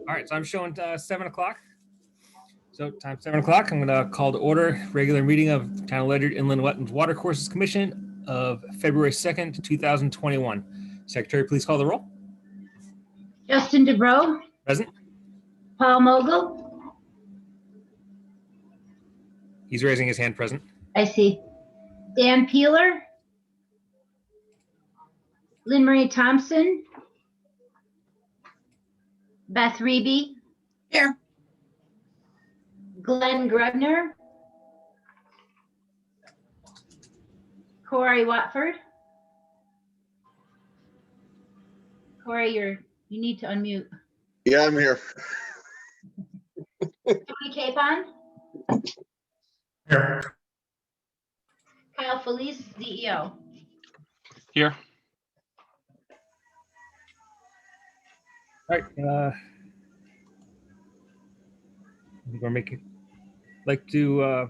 All right, so I'm showing 7 o'clock. So time 7 o'clock. I'm going to call to order regular meeting of Town of Ledyard Inland Wetlands Watercourses Commission of February 2nd, 2021. Secretary, please call the roll. Justin DeBroe, Present. Paul Mogul. He's raising his hand. Present. I see. Dan Peeler, Lynn Marie Thompson, Beth Reby. Here. Glenn Grebner, Corey Watford. Corey, you need to unmute. Yeah, I'm here. Tony Capon, Here. Kyle Felice, CEO. Here. All right. We're making like to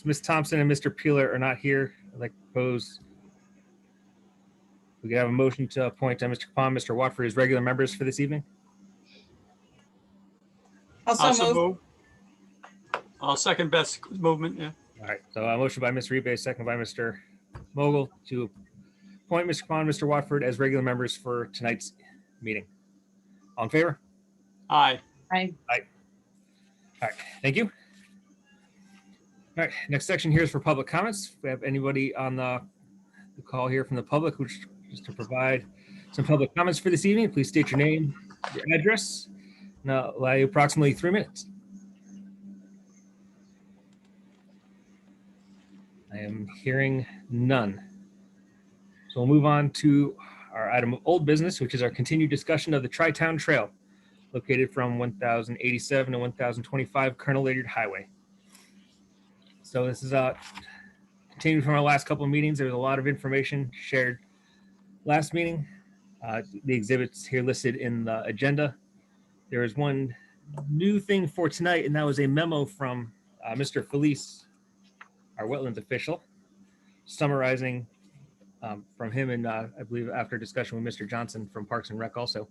Ms. Thompson and Mr. Peeler are not here. I'd like to propose we could have a motion to appoint Mr. Capon, Mr. Watford as regular members for this evening. Also move. I'll second Beth's movement. Yeah. All right. So a motion by Ms. Rebe, second by Mr. Mogul to appoint Mr. Capon, Mr. Watford as regular members for tonight's meeting. All in favor? Aye. Aye. All right, thank you. All right, next section here is for public comments. If we have anybody on the call here from the public who just to provide some public comments for this evening, please state your name, your address, and I'll allow you approximately 3 minutes. I am hearing none. So we'll move on to our item of old business, which is our continued discussion of the Tri-Town Trail, located from 1087 to 1025 Colonel Ledyard Highway. So this is continuing from our last couple of meetings. There was a lot of information shared last meeting. The exhibits here listed in the agenda. There is one new thing for tonight, and that was a memo from Mr. Felice, our wetlands official, summarizing from him and I believe after discussion with Mr. Johnson from Parks and Rec also.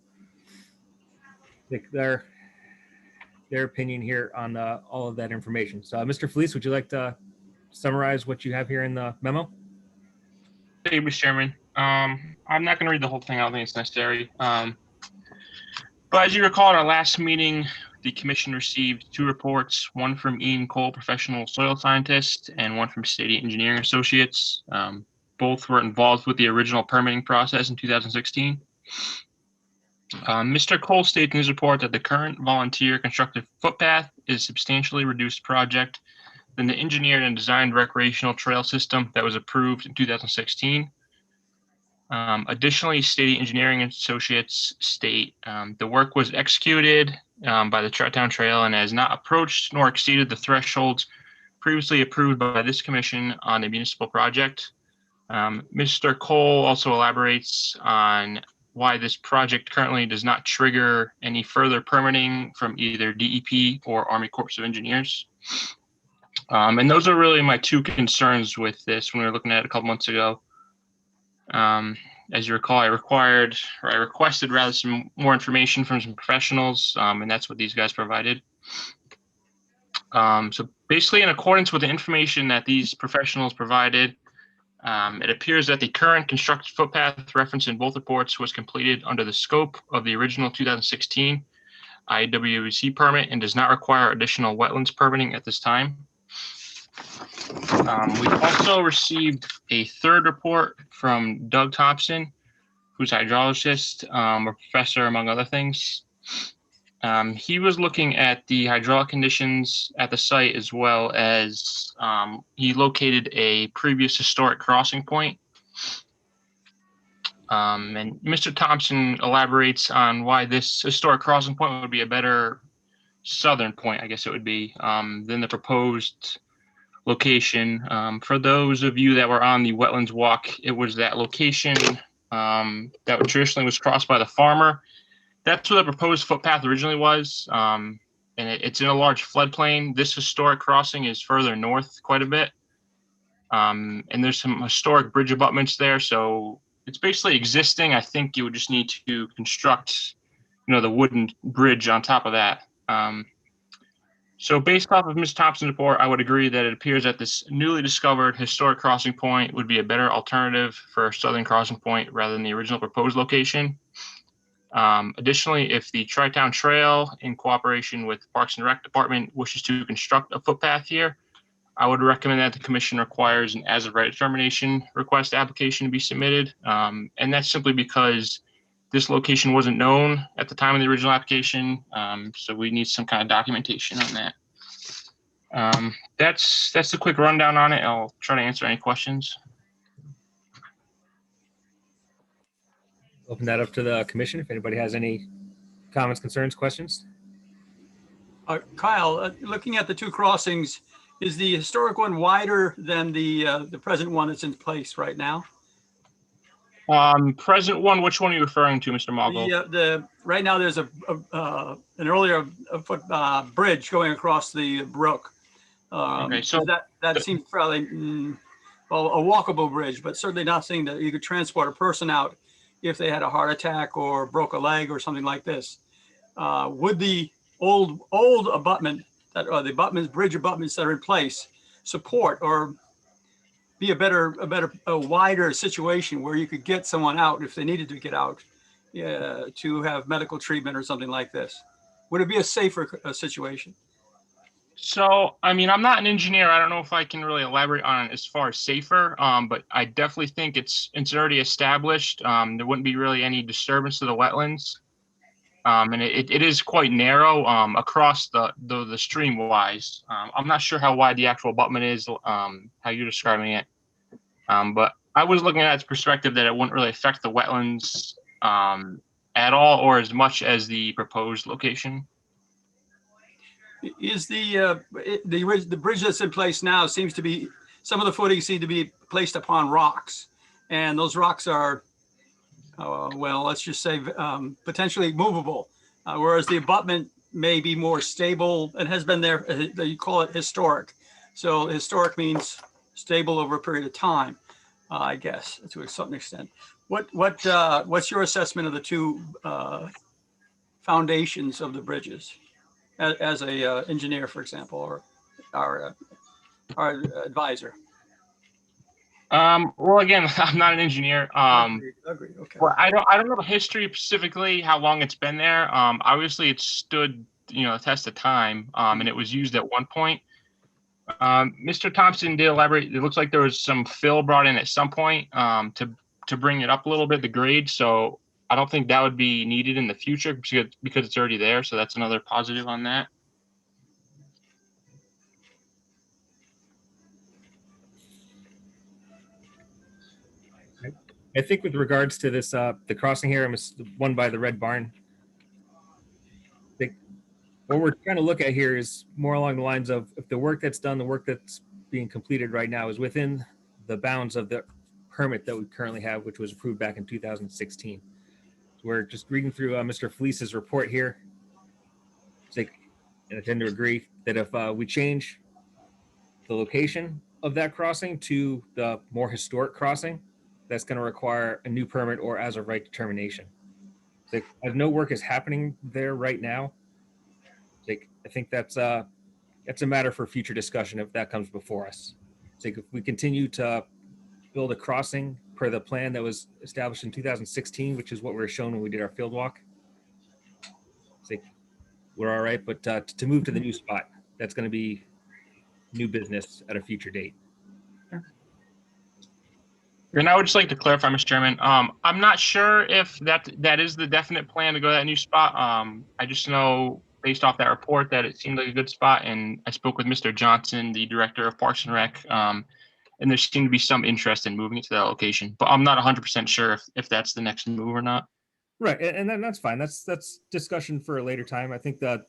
Their opinion here on all of that information. So Mr. Felice, would you like to summarize what you have here in the memo? Thank you, Mr. Chairman. I'm not going to read the whole thing. I don't think it's necessary. But as you recall, at our last meeting, the commission received 2 reports, one from Ian Cole, professional soil scientist, and one from Stady Engineering Associates. Both were involved with the original permitting process in 2016. Mr. Cole states in his report that the current volunteer constructed footpath is a substantially reduced project than the engineered and designed recreational trail system that was approved in 2016. Additionally, Stady Engineering Associates state the work was executed by the Tri-Town Trail and has not approached nor exceeded the thresholds previously approved by this commission on a municipal project. Mr. Cole also elaborates on why this project currently does not trigger any further permitting from either DEP or Army Corps of Engineers. And those are really my 2 concerns with this when we were looking at it a couple months ago. As you recall, I requested rather some more information from some professionals, and that's what these guys provided. So basically, in accordance with the information that these professionals provided, it appears that the current constructed footpath referenced in both reports was completed under the scope of the original 2016 IWC permit and does not require additional wetlands permitting at this time. We also received a 3rd report from Doug Thompson, who's a hydrologist, a professor, among other things. He was looking at the hydraulic conditions at the site as well as he located a previous historic crossing point. And Mr. Thompson elaborates on why this historic crossing point would be a better southern point, I guess it would be, than the proposed location. For those of you that were on the wetlands walk, it was that location that traditionally was crossed by the farmer. That's where the proposed footpath originally was, and it's in a large floodplain. This historic crossing is further north quite a bit, and there's some historic bridge abutments there, so it's basically existing. I think you would just need to construct the wooden bridge on top of that. So based off of Ms. Thompson's report, I would agree that it appears that this newly discovered historic crossing point would be a better alternative for a southern crossing point rather than the original proposed location. Additionally, if the Tri-Town Trail, in cooperation with Parks and Rec Department, wishes to construct a footpath here, I would recommend that the commission requires an as-of-right determination request application to be submitted. And that's simply because this location wasn't known at the time of the original application. So we need some kind of documentation on that. That's a quick rundown on it. I'll try to answer any questions. Open that up to the commission if anybody has any comments, concerns, questions. Kyle, looking at the two crossings, is the historic one wider than the present one that's in place right now? Present one, which one are you referring to, Mr. Mogul? Right now there's an earlier foot bridge going across the brook. Okay, so that seems fairly well, a walkable bridge, but certainly not saying that you could transport a person out if they had a heart attack or broke a leg or something like this. Would the old abutment or the bridge abutments that are in place support or be a wider situation where you could get someone out if they needed to get out to have medical treatment or something like this? Would it be a safer situation? So, I mean, I'm not an engineer. I don't know if I can really elaborate on it as far as safer, but I definitely think it's already established. There wouldn't be really any disturbance to the wetlands. And it is quite narrow across the stream wise. I'm not sure how wide the actual abutment is, how you're describing it. But I was looking at its perspective that it wouldn't really affect the wetlands at all or as much as the proposed location. Is the bridge that's in place now seems to be, some of the footings seem to be placed upon rocks, and those rocks are, well, let's just say potentially movable, whereas the abutment may be more stable and has been there. You call it historic, so historic means stable over a period of time, I guess, to some extent. What's your assessment of the two foundations of the bridges? As a engineer, for example, or our advisor? Well, again, I'm not an engineer. Agreed. Okay. Well, I don't know the history specifically, how long it's been there. Obviously, it stood, the test of time, and it was used at one point. Mr. Thompson did elaborate. It looks like there was some fill brought in at some point to bring it up a little bit, the grade. So I don't think that would be needed in the future because it's already there. So that's another positive on that. I think with regards to this, the crossing here, the one by the Red Barn, what we're trying to look at here is more along the lines of if the work that's done, the work that's being completed right now is within the bounds of the permit that we currently have, which was approved back in 2016. We're just reading through Mr. Felice's report here. And I tend to agree that if we change the location of that crossing to the more historic crossing, that's going to require a new permit or as of right determination. As no work is happening there right now, I think that's a matter for future discussion if that comes before us. If we continue to build a crossing per the plan that was established in 2016, which is what we were shown when we did our field walk, we're all right. But to move to the new spot, that's going to be new business at a future date. And I would just like to clarify, Mr. Chairman, I'm not sure if that is the definite plan to go to that new spot. I just know based off that report that it seemed like a good spot. And I spoke with Mr. Johnson, the director of Parks and Rec, and there seemed to be some interest in moving it to that location. But I'm not 100% sure if that's the next move or not. Right, and then that's fine. That's discussion for a later time. I think that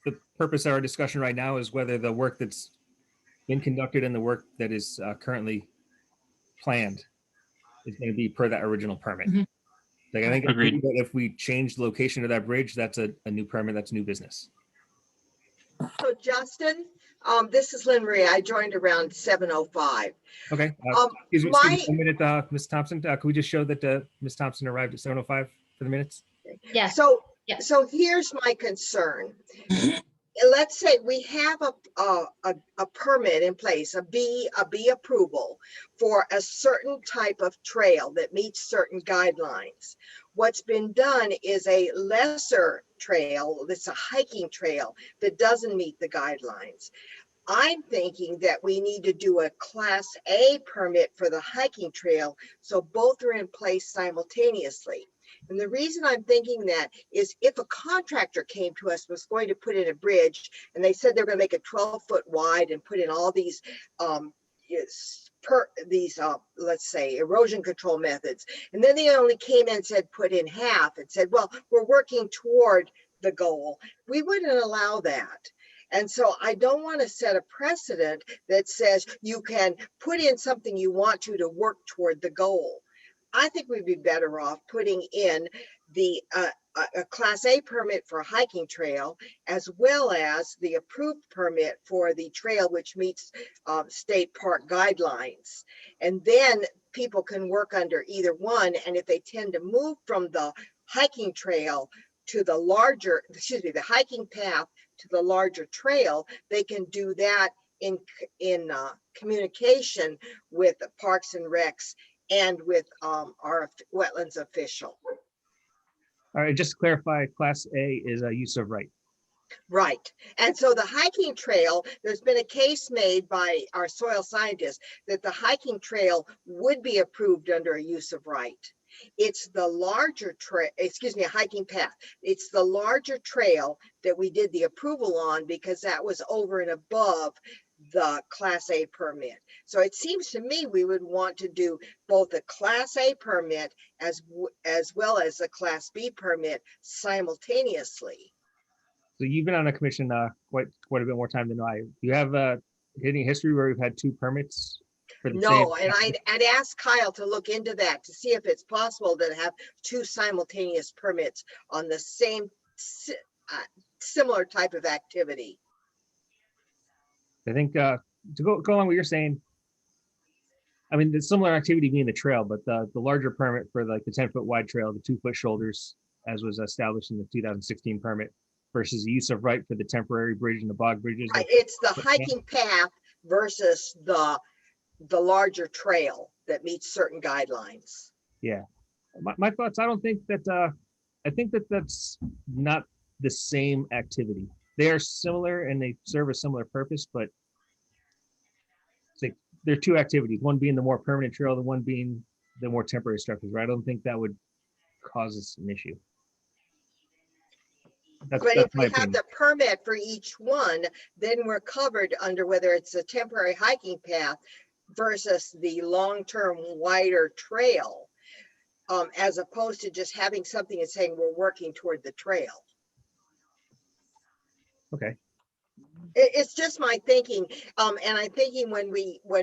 the purpose of our discussion right now is whether the work that's been conducted and the work that is currently planned is going to be per that original permit. Mhm. I think Agreed. that if we change the location of that bridge, that's a new permit, that's new business. So Justin, this is Lynn Marie. I joined around 7:05. Okay. Excuse me a minute, Ms. Thompson. Could we just show that Ms. Thompson arrived at 7:05 for the minutes? Yes. So So here's my concern. Let's say we have a permit in place, a B approval for a certain type of trail that meets certain guidelines. What's been done is a lesser trail, that's a hiking trail that doesn't meet the guidelines. I'm thinking that we need to do a Class A permit for the hiking trail, so both are in place simultaneously. And the reason I'm thinking that is if a contractor came to us, was going to put in a bridge, and they said they're going to make it 12-foot wide and put in all these let's say erosion control methods, and then they only came in and said put in half and said, well, we're working toward the goal, we wouldn't allow that. And so I don't want to set a precedent that says you can put in something you want to work toward the goal. I think we'd be better off putting in the a Class A permit for a hiking trail, as well as the approved permit for the trail which meets state park guidelines. And then people can work under either one. And if they tend to move from the hiking trail to the larger, the hiking path to the larger trail, they can do that in communication with the Parks and Recs and with our wetlands official. All right, just to clarify, Class A is a use of right. Right. And so the hiking trail, there's been a case made by our soil scientists that the hiking trail would be approved under a use of right. It's the larger trail, excuse me, a hiking path. It's the larger trail that we did the approval on because that was over and above the Class A permit. So it seems to me we would want to do both a Class A permit as well as a Class B permit simultaneously. So you've been on a commission quite a bit more time than I. Do you have any history where we've had two permits? For the No, same and I'd ask Kyle to look into that to see if it's possible to have two simultaneous permits on the same similar type of activity. I think to go along with what you're saying, I mean, the similar activity being the trail, but the larger permit for like the 10-foot wide trail, the 2-foot shoulders, as was established in the 2016 permit, versus the use of right for the temporary bridge and the bog bridges. Right, it's the hiking path versus the larger trail that meets certain guidelines. Yeah, my thoughts. I don't think that. I think that that's not the same activity. They are similar and they serve a similar purpose, but it's like they're two activities. One being the more permanent trail, the one being the more temporary structures. Right? I don't think that would cause us an issue. But if we have the permit for each one, then we're covered under whether it's a temporary hiking path versus the long-term wider trail, as opposed to just having something and saying we're working toward the trail. Okay. It's just my thinking, and I'm thinking when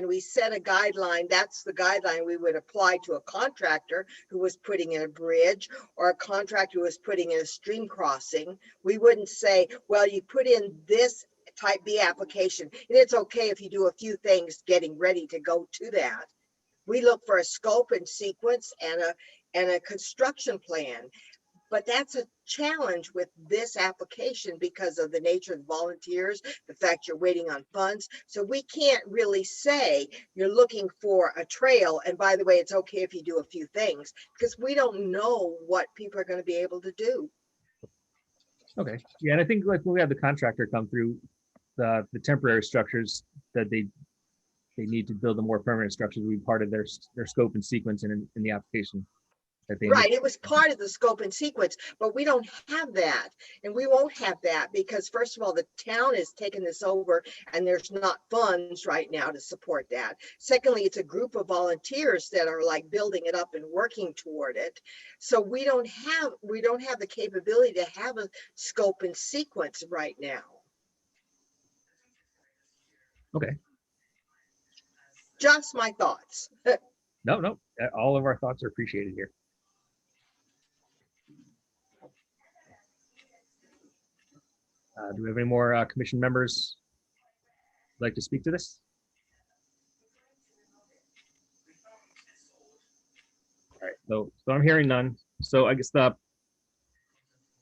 we set a guideline, that's the guideline we would apply to a contractor who was putting in a bridge or a contractor who was putting in a stream crossing. We wouldn't say, well, you put in this type B application, and it's okay if you do a few things getting ready to go to that. We look for a scope and sequence and a construction plan. But that's a challenge with this application because of the nature of the volunteers, the fact you're waiting on funds. So we can't really say you're looking for a trail. And by the way, it's okay if you do a few things because we don't know what people are going to be able to do. Okay. Yeah, and I think like when we have the contractor come through, the temporary structures that they need to build the more permanent structures will be part of their scope and sequence in the application. Right, it was part of the scope and sequence, but we don't have that, and we won't have that because first of all, the town has taken this over and there's not funds right now to support that. Secondly, it's a group of volunteers that are like building it up and working toward it. So we don't have the capability to have a scope and sequence right now. Okay. Just my thoughts. No, all of our thoughts are appreciated here. Do we have any more commission members who'd like to speak to this? All right, so I'm hearing none. So I guess the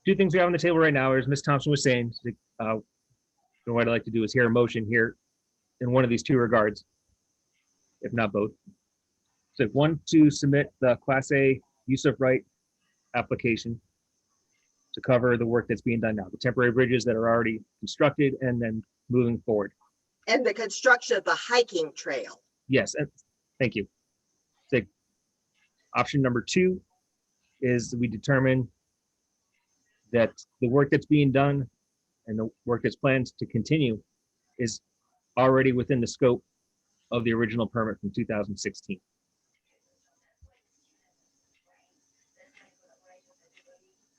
two things we have on the table right now, as Ms. Thompson was saying, what I'd like to do is hear a motion here in one of these two regards, if not both. So one, to submit the Class A use of right application to cover the work that's being done now, the temporary bridges that are already constructed and then moving forward. And the construction of the hiking trail. Yes, thank you. So, option number two is we determine that the work that's being done and the work that's planned to continue is already within the scope of the original permit from 2016.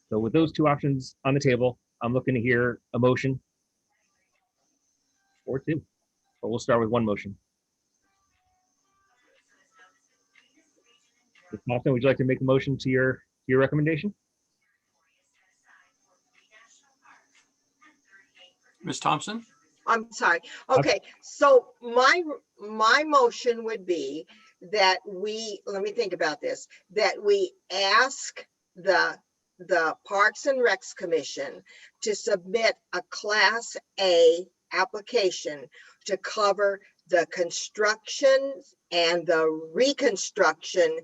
So with those two options on the table, I'm looking to hear a motion or two, but we'll start with one motion. Ms. Thompson, would you like to make a motion to your recommendation? Ms. Thompson? I'm sorry. Okay, so my motion would be that let me think about this, that we ask the Parks and Recs Commission to submit a Class A application to cover the construction and the reconstruction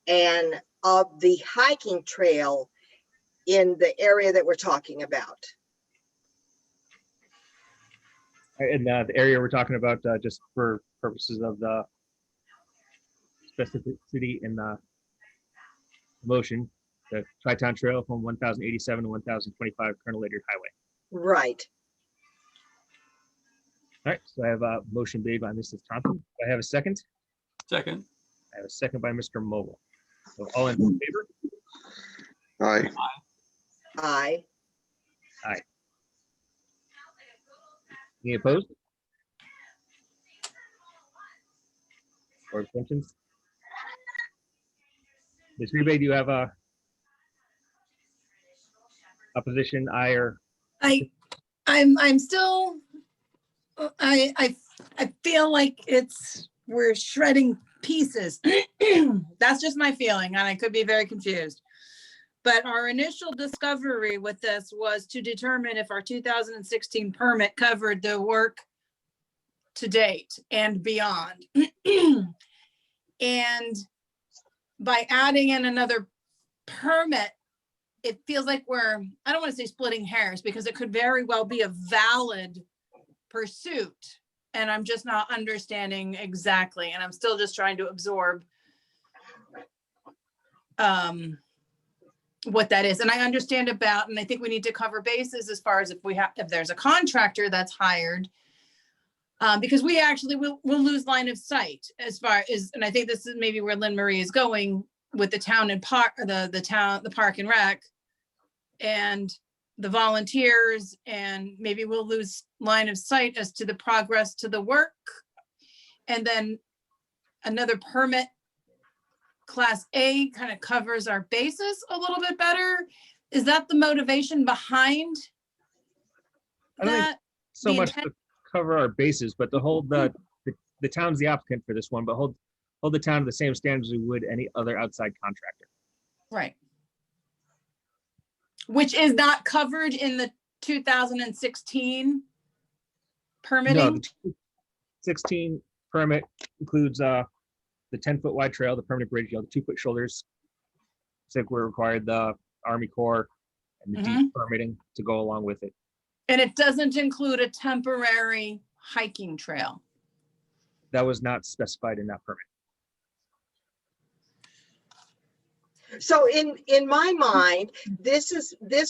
and of the hiking trail in the area that we're talking about. And the area we're talking about, just for purposes of the specificity in the motion, the Tri-Town Trail from 1087 to 1025 Colonel Ledyard Highway. Right. All right, so I have a motion made by Mrs. Thompson. Do I have a second? Second. I have a second by Mr. Mogul. So all in favor? Aye. Aye. Any opposed? Or abstentions? Ms. Rebe, do you have a opposition, aye, or? I'm still, I feel like we're shredding pieces. That's just my feeling, and I could be very confused. But our initial discovery with this was to determine if our 2016 permit covered the work to date and beyond. And by adding in another permit, it feels like I don't want to say splitting hairs, because it could very well be a valid pursuit. And I'm just not understanding exactly. And I'm still just trying to absorb what that is. And I understand about, and I think we need to cover bases as far as if there's a contractor that's hired, because we actually will lose line of sight as far as, and I think this is maybe where Lynn Marie is going with the town and park, the park and rec and the volunteers, and maybe we'll lose line of sight as to the progress to the work. And then another permit, Class A, kind of covers our bases a little bit better. Is that the motivation behind I don't think that? so the much intent- to cover our bases, but to hold the town's the applicant for this one, but hold the town to the same standards we would any other outside contractor. Right. Which is not covered in the 2016 permitting? No, the 16 permit includes the 10-foot wide trail, the permanent bridge, the 2-foot shoulders. It's like we're required the Army Corps and the deep permitting to go along with it. And it doesn't include a temporary hiking trail. That was not specified in that permit. So in my mind, this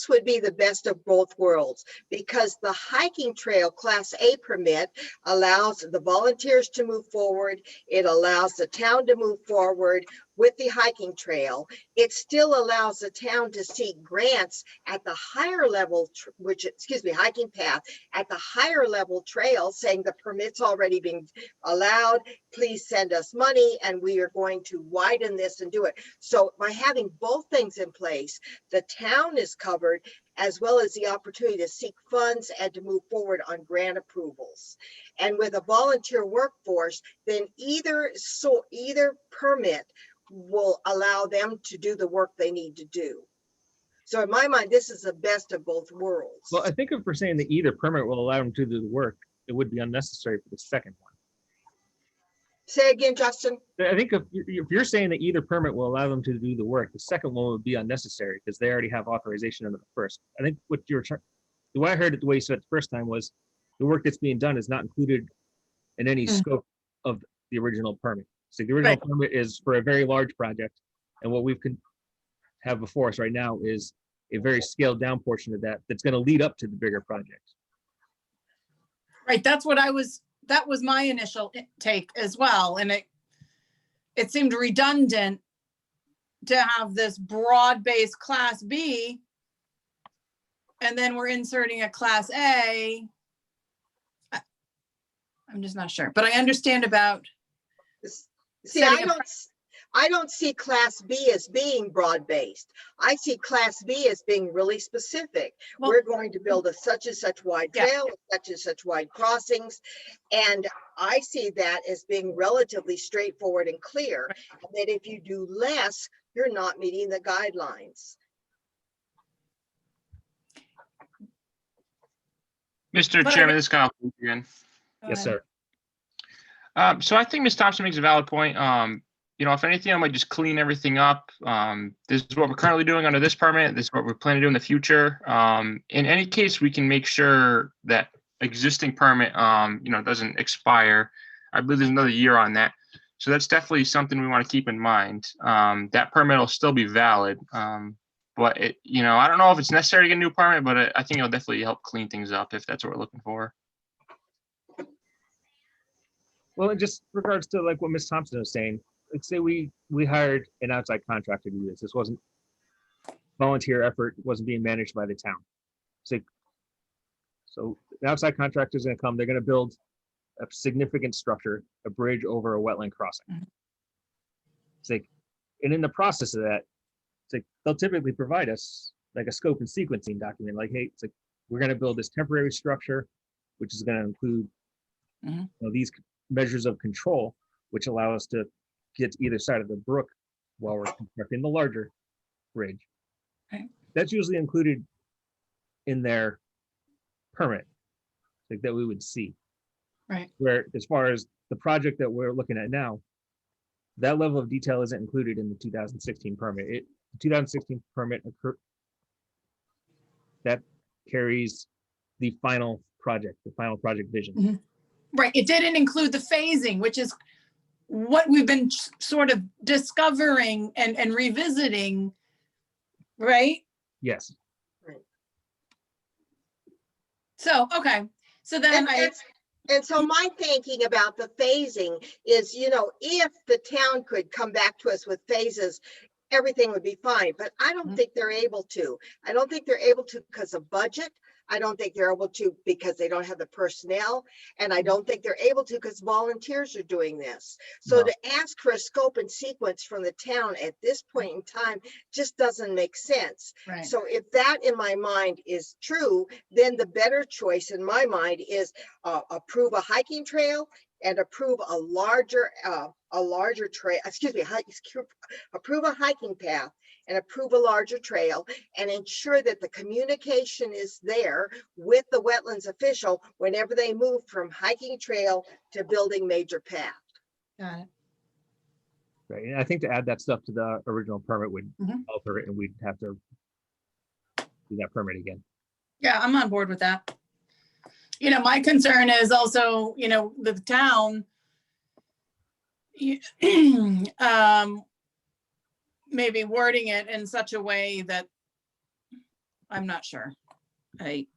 would be the best of both worlds, because the hiking trail Class A permit allows the volunteers to move forward. It allows the town to move forward with the hiking trail. It still allows the town to seek grants at the higher level, hiking path at the higher level trail, saying the permit's already being allowed. Please send us money and we are going to widen this and do it. So by having both things in place, the town is covered, as well as the opportunity to seek funds and to move forward on grant approvals. And with a volunteer workforce, then either permit will allow them to do the work they need to do. So in my mind, this is the best of both worlds. Well, I think if we're saying that either permit will allow them to do the work, it would be unnecessary for the second one. Say again, Justin? I think if you're saying that either permit will allow them to do the work, the second one would be unnecessary because they already have authorization under the first. I think what you're trying, the way I heard it, the way you said it the first time was the work that's being done is not included in any scope of the original permit. So the original Right. permit is for a very large project. And what we can have before us right now is a very scaled down portion of that that's going to lead up to the bigger project. Right, that was my initial take as well, and it seemed redundant to have this broad-based Class B, and then we're inserting a Class A. I'm just not sure, but I understand about, See, setting I don't see Class B as being broad-based. I see Class B as being really specific. Well- We're going to build a such and such wide Yeah. trail, such and such wide crossings. And I see that as being relatively straightforward and clear. And that if you do less, you're not meeting the guidelines. Mr. But I Chairman, mean- this is Kyle again. Yes, sir. So I think Ms. Thompson makes a valid point. If anything, I might just clean everything up. This is what we're currently doing under this permit. This is what we're planning to do in the future. In any case, we can make sure that existing permit, doesn't expire. I believe there's another year on that. So that's definitely something we want to keep in mind. That permit will still be valid. But I don't know if it's necessary to get a new permit, but I think it'll definitely help clean things up if that's what we're looking for. Well, in just regards to like what Ms. Thompson was saying, let's say we hired an outside contractor to do this. This wasn't volunteer effort, it wasn't being managed by the town. So the outside contractor is going to come, they're going to build a significant structure, a bridge over a wetland crossing. It's like, and in the process of that, it's like they'll typically provide us like a scope and sequencing document, like, hey, it's like we're going to build this temporary structure, which is going to include these measures of control, which allow us to get to either side of the brook while we're constructing the larger bridge. Right. That's usually included in their permit, like that we would see. Right. Where as far as the project that we're looking at now, that level of detail isn't included in the 2016 permit. The 2016 permit that carries the final project vision. right, it didn't include the phasing, which is what we've been sort of discovering and revisiting, right? Yes. So, okay, so then And so my thinking about the phasing is, if the town could come back to us with phases, everything would be fine, but I don't think they're able to. I don't think they're able to because of budget. I don't think they're able to because they don't have the personnel. And I don't think they're able to because volunteers are doing this. So No. to ask for a scope and sequence from the town at this point in time just doesn't make sense. right, So if that in my mind is true, then the better choice in my mind is approve a hiking trail and approve a larger trail, approve a hiking path and approve a larger trail and ensure that the communication is there with the wetlands official whenever they move from hiking trail to building major path. got it. Right. And I think to add that stuff to the original permit would alter it and we'd have to do that permit again. Yeah, I'm on board with that. My concern is also, the town, maybe wording it in such a way that I'm not sure.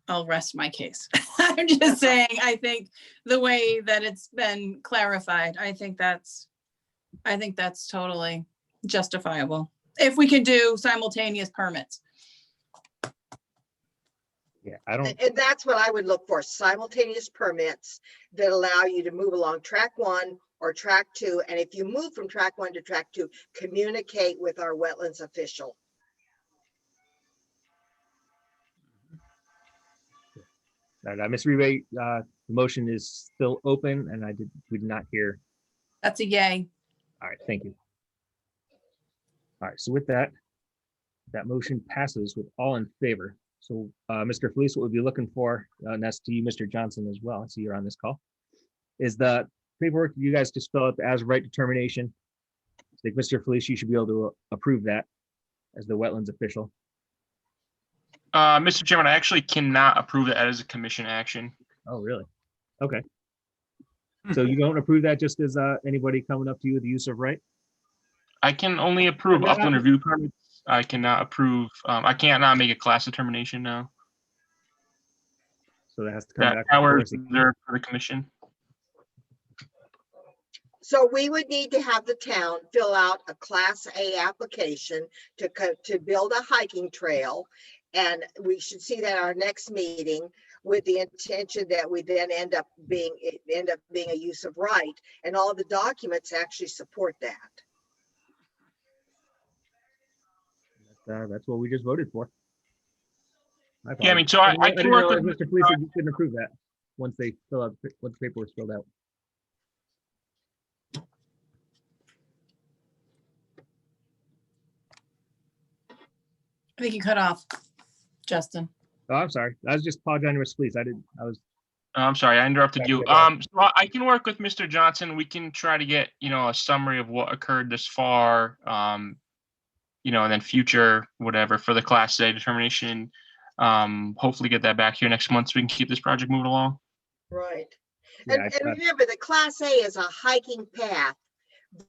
I'll rest my case. I'm just saying, I think the way that it's been clarified, I think that's totally justifiable. If we can do simultaneous permits. Yeah, I don't, And that's what I would look for, simultaneous permits that allow you to move along track 1 or track 2. And if you move from track 1 to track 2, communicate with our wetlands official. Ms. Rebate, the motion is still open and we did not hear. That's a yay. All right, thank you. All right, so with that, That motion passes with all in favor. So, Mr. Felice, what we'll be looking for, and that's to you, Mr. Johnson, as well, I see you're on this call, is the paperwork you guys just fill out as right determination. I think Mr. Felice, you should be able to approve that as the wetlands official. Mr. Chairman, I actually cannot approve that as a commission action. Oh, really? Okay. So you don't approve that just as anybody coming up to you with the use of right? I can only approve upland review permits. I cannot approve, I can't not make a class determination now. So that has to come That back. power before is us. reserved for the commission. So we would need to have the town fill out a Class A application to build a hiking trail. And we should see that at our next meeting with the intention that we then end up being a use of right. And all the documents actually support that. That's what we just voted for. My Yeah, I mean, apologies. so I I can didn't work realize with, Mr. Felice said you couldn't approve that once they fill out, once the paperwork's filled out. I think you cut off, Justin. Oh, I'm sorry. I was just apologizing to Mr. Felice. I'm sorry, I interrupted you. Yeah. So I can work with Mr. Johnson. We can try to get, a summary of what occurred this far, and then future, whatever, for the Class A determination. Hopefully get that back here next month so we can keep this project moving along. Right. Yeah, And remember, the Class A is a hiking path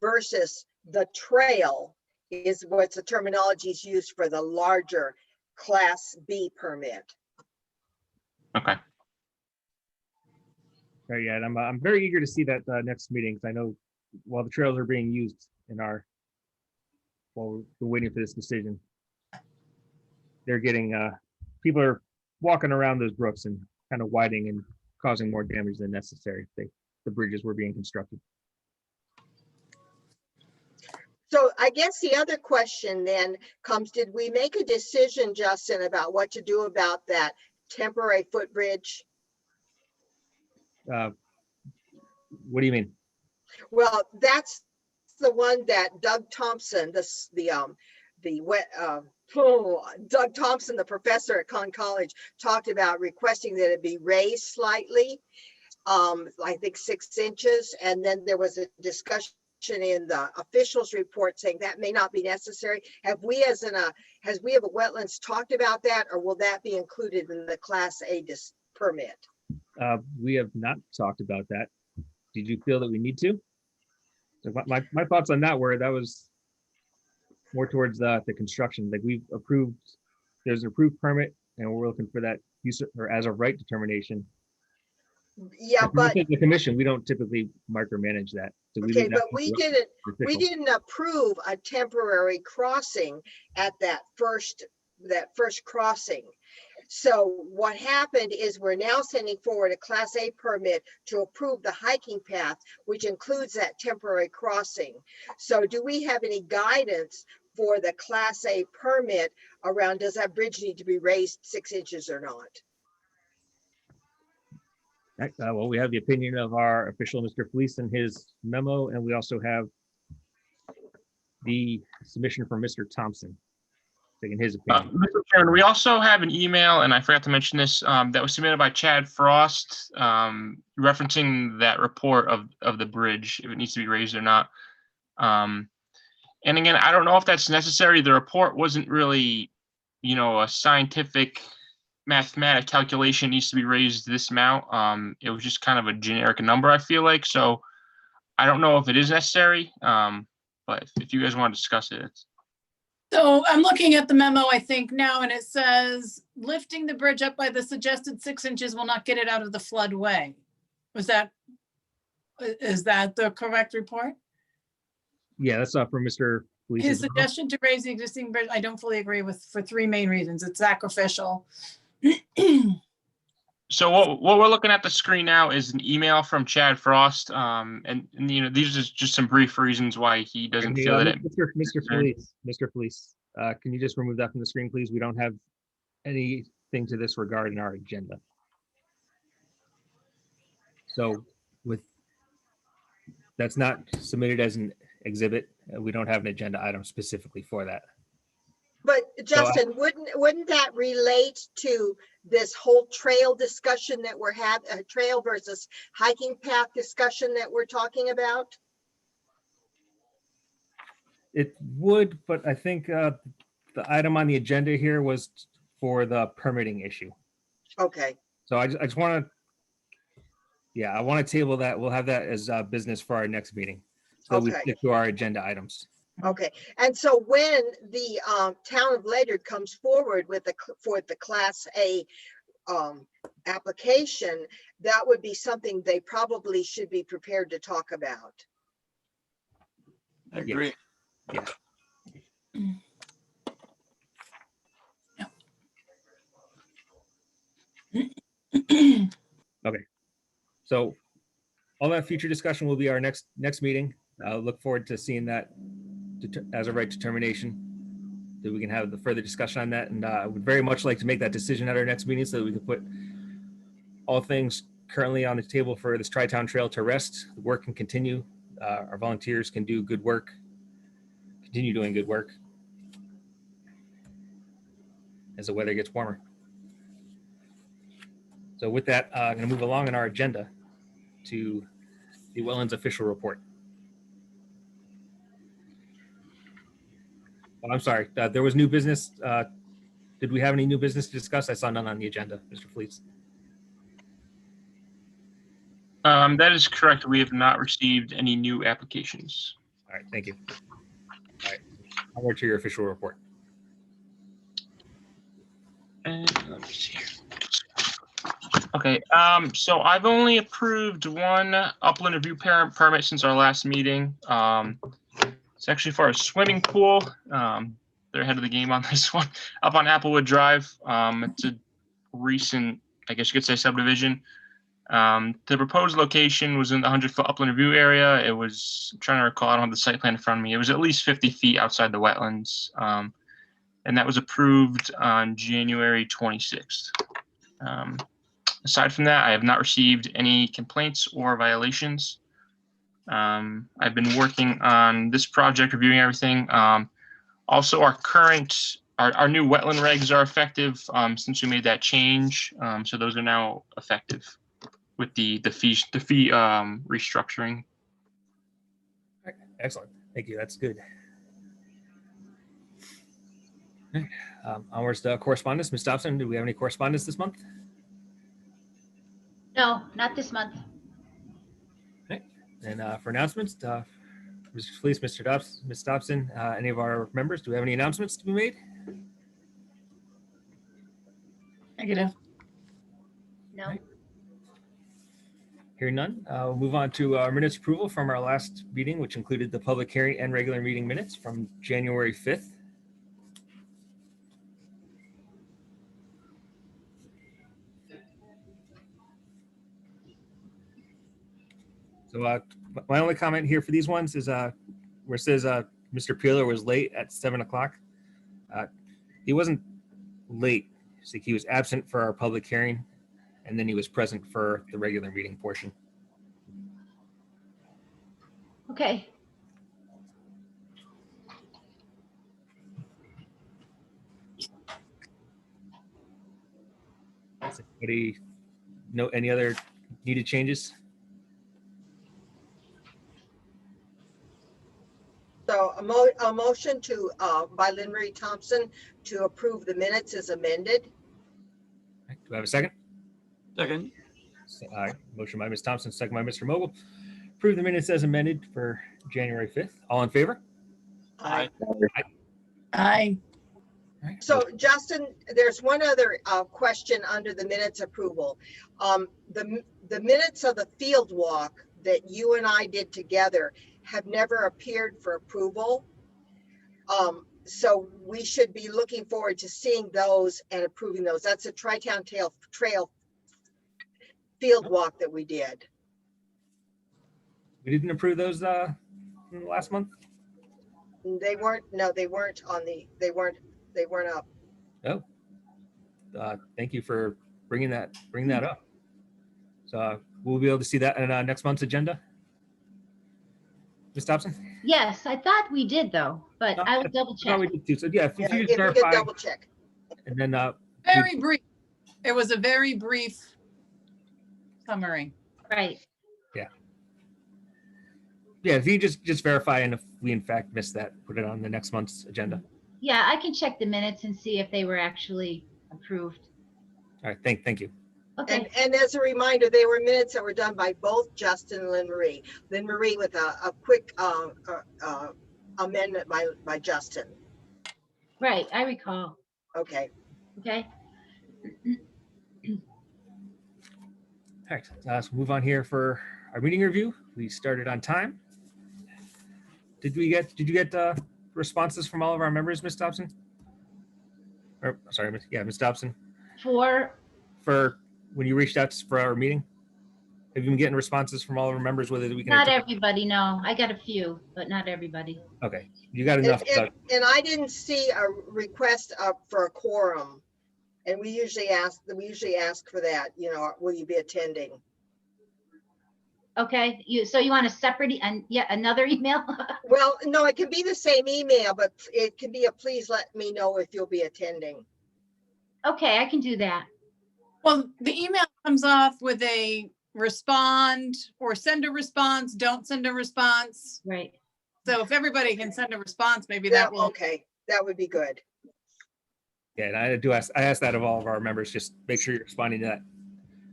versus the trail is what's the terminology is used for the larger Class B permit. Okay. Yeah, and I'm very eager to see that next meeting, because I know while the trails are being used while we're waiting for this decision, they're getting, people are walking around those brooks and kind of widening and causing more damage than necessary if the bridges were being constructed. So I guess the other question then comes, did we make a decision, Justin, about what to do about that temporary footbridge? What do you mean? Well, that's the one that Doug Thompson, Doug Thompson, the professor at Conn College, talked about requesting that it be raised slightly, I think 6 inches. And then there was a discussion in the officials report saying that may not be necessary. Have we as a wetlands talked about that, or will that be included in the Class A permit? We have not talked about that. Did you feel that we need to? So my thoughts on that were that was more towards the construction. Like we've approved, there's an approved permit, and we're looking for that use or as a right determination. Yeah, but the commission, we don't typically micromanage that. So okay, leave that but to we the we official. didn't approve a temporary crossing at that first crossing. So what happened is we're now sending forward a Class A permit to approve the hiking path, which includes that temporary crossing. So do we have any guidance for the Class A permit around, does that bridge need to be raised 6 inches or not? Well, we have the opinion of our official, Mr. Felice, and his memo, and we also have the submission from Mr. Thompson, taking his opinion. Mr. Chairman, we also have an email, and I forgot to mention this, that was submitted by Chad Frost, referencing that report of the bridge, if it needs to be raised or not. And again, I don't know if that's necessary. The report wasn't really, a scientific mathematic calculation needs to be raised this amount. It was just kind of a generic number, I feel like. So I don't know if it is necessary, but if you guys want to discuss it. So I'm looking at the memo, I think now, and it says lifting the bridge up by the suggested 6 inches will not get it out of the floodway. Is that the correct report? Yeah, that's from Mr. Felice's His memo. suggestion to raise the existing bridge, I don't fully agree with for 3 main reasons. It's sacrificial. So what we're looking at the screen now is an email from Chad Frost, and these are just some brief reasons why he doesn't feel that it. Mr. Felice, can you just remove that from the screen, please? We don't have anything to this regard in our agenda. So that's not submitted as an exhibit. We don't have an agenda item specifically for that. But Justin, wouldn't that relate to this whole trail discussion that we're having, trail versus hiking path discussion that we're talking about? It would, but I think the item on the agenda here was for the permitting issue. Okay, So I just want to, yeah, I want to table that. We'll have that as business for our next meeting. So we Okay. stick to our agenda items. okay. And so when the town of Ledyard comes forward with for the Class A application, that would be something they probably should be prepared to talk about. I agree. So all that future discussion will be our next meeting. I look forward to seeing that as a right determination, that we can have the further discussion on that. And I would very much like to make that decision at our next meeting so that we can put all things currently on the table for this Tri-Town Trail to rest. The work can continue. Our volunteers can do good work, continue doing good work as the weather gets warmer. So with that, I'm going to move along in our agenda to the Wetlands official report. Oh, I'm sorry, there was new business. Did we have any new business to discuss? I saw none on the agenda, Mr. Fleets. That is correct. We have not received any new applications. All right, thank you. All right, onward to your official report. And let me see here. Okay, so I've only approved one upland review permit since our last meeting. It's actually for a swimming pool. They're ahead of the game on this one. Up on Applewood Drive. It's a recent, I guess you could say, subdivision. The proposed location was in the 100-foot upland review area. It was, I'm trying to recall, I don't have the site plan in front of me. It was at least 50 feet outside the wetlands. And that was approved on January 26th. Aside from that, I have not received any complaints or violations. I've been working on this project, reviewing everything. Also, our new wetland regs are effective since we made that change. So those are now effective with the fee restructuring. Excellent, thank you, that's good. Okay. Onwards to correspondence. Ms. Dobson, do we have any correspondence this month? No, not this month. And for announcements, Mr. Fleece, Mr. Dobson, Ms. Dobson, any of our members, do we have any announcements to be made? Negative. No. Right. Hearing none, we'll move on to our minutes approval from our last meeting, which included the public hearing and regular meeting minutes from January 5th. So my only comment here for these ones is where it says Mr. Peeler was late at 7 o'clock. He wasn't late. It's like he was absent for our public hearing, and then he was present for the regular meeting portion. Okay. Does anybody know any other needed changes? So a motion to, by Lynn Marie Thompson, to approve the minutes is amended. Do I have a second? Second. Motion by Ms. Thompson, second by Mr. Mogul. Approve the minutes as amended for January 5th. All in favor? Aye. Aye. All right. So Justin, there's one other question under the minutes approval. The minutes of the field walk that you and I did together have never appeared for approval. So we should be looking forward to seeing those and approving those. That's a Tri-Town Trail field walk that we did. We didn't approve those last month? They weren't, no, they weren't up. Oh, thank you for bringing that up. So we'll be able to see that in next month's agenda. Ms. Dobson? Yes, I thought we did though, but No, I will double No, check. we did too. So yeah, if Yeah, you if just you could verify, double check. and then Very brief. It was a very brief summary. Right. yeah, if you just verify, and if we in fact missed that, put it on the next month's agenda. Yeah, I can check the minutes and see if they were actually approved. All right, thank you. Okay, And as a reminder, they were minutes that were done by both Justin and Lynn Marie. Lynn Marie with a quick amendment by Justin. right, I recall. Okay. Okay, All right, so move on here for our meeting review. We started on time. Did you get responses from all of our members, Ms. Dobson? Or sorry, Ms. Dobson, for, for when you reached out for our meeting? Have you been getting responses from all of our members whether we can? not everybody, no. I got a few, but not everybody. Okay, you got enough. And I didn't see a request up for a quorum. And we usually ask for that, will you be attending? Okay, so you want a separate, and yet another email? Well, no, it can be the same email, but it can be please let me know if you'll be attending. Okay, I can do that. Well, the email comes off with a respond or send a response, don't send a response. Right. So if everybody can send a response, maybe that will. Okay, that would be good. Yeah, and I asked that of all of our members, just make sure you're responding to that.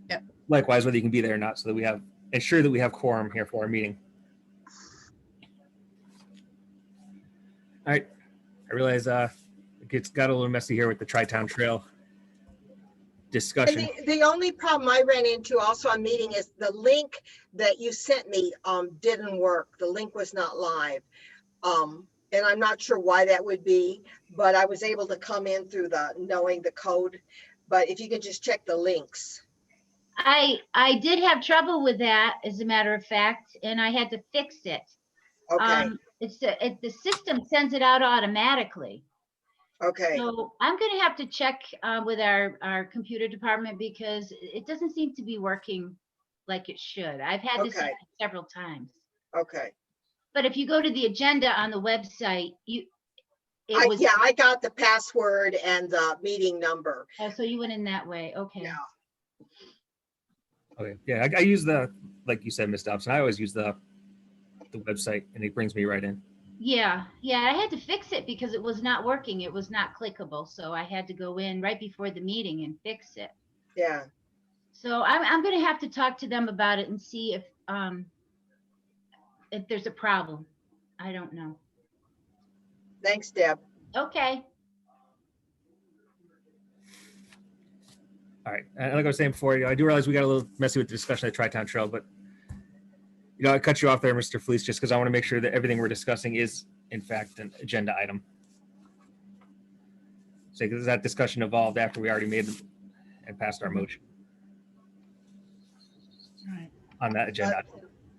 Yep. Likewise, whether you can be there or not, so that we ensure that we have quorum here for our meeting. All right, I realize it got a little messy here with the Tri-Town Trail discussion. And the only problem I ran into also on meeting is the link that you sent me didn't work. The link was not live. And I'm not sure why that would be, but I was able to come in through knowing the code. But if you could just check the links. I did have trouble with that, as a matter of fact, and I had to fix it. Okay, The system sends it out automatically. okay, So I'm gonna have to check with our computer department because it doesn't seem to be working like it should. I've had this Okay. happen several times. okay. But if you go to the agenda on the website, it was, Yeah, I got the password and the meeting number. oh, so you went in that way, okay. Yeah. Okay, yeah, I use like you said, Ms. Dobson, I always use the website and it brings me right in. Yeah, I had to fix it because it was not working. It was not clickable. So I had to go in right before the meeting and fix it. Yeah, So I'm gonna have to talk to them about it and see if there's a problem. I don't know. thanks, Deb. Okay, All right, and like I was saying before, I do realize we got a little messy with the discussion of the Tri-Town Trail, but I cut you off there, Mr. Felice, just because I want to make sure that everything we're discussing is in fact an agenda item. So because that discussion evolved after we already made and passed our motion Right. on that agenda.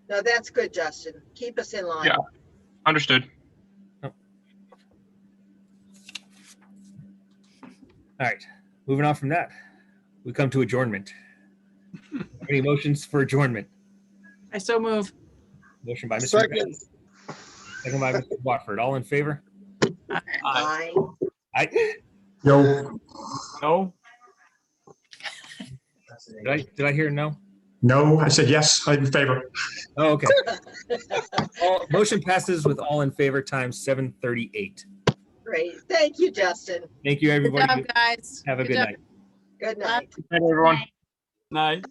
No, that's good, Justin. Keep us in line. Yeah. Understood. All right, moving on from that, we come to adjournment. Any motions for adjournment? I so move. Motion by Mr. Second. McCarthy, second by Mr. Watford. All in favor? Aye. Aye. Yo, No, Did I hear no? no, I said yes, I'm in favor. Oh, okay. Motion passes with all in favor times 738. Great. Thank you, Justin. Thank you, Good everybody. job, guys. Have a good job. night. Good night. Good night, everyone. night.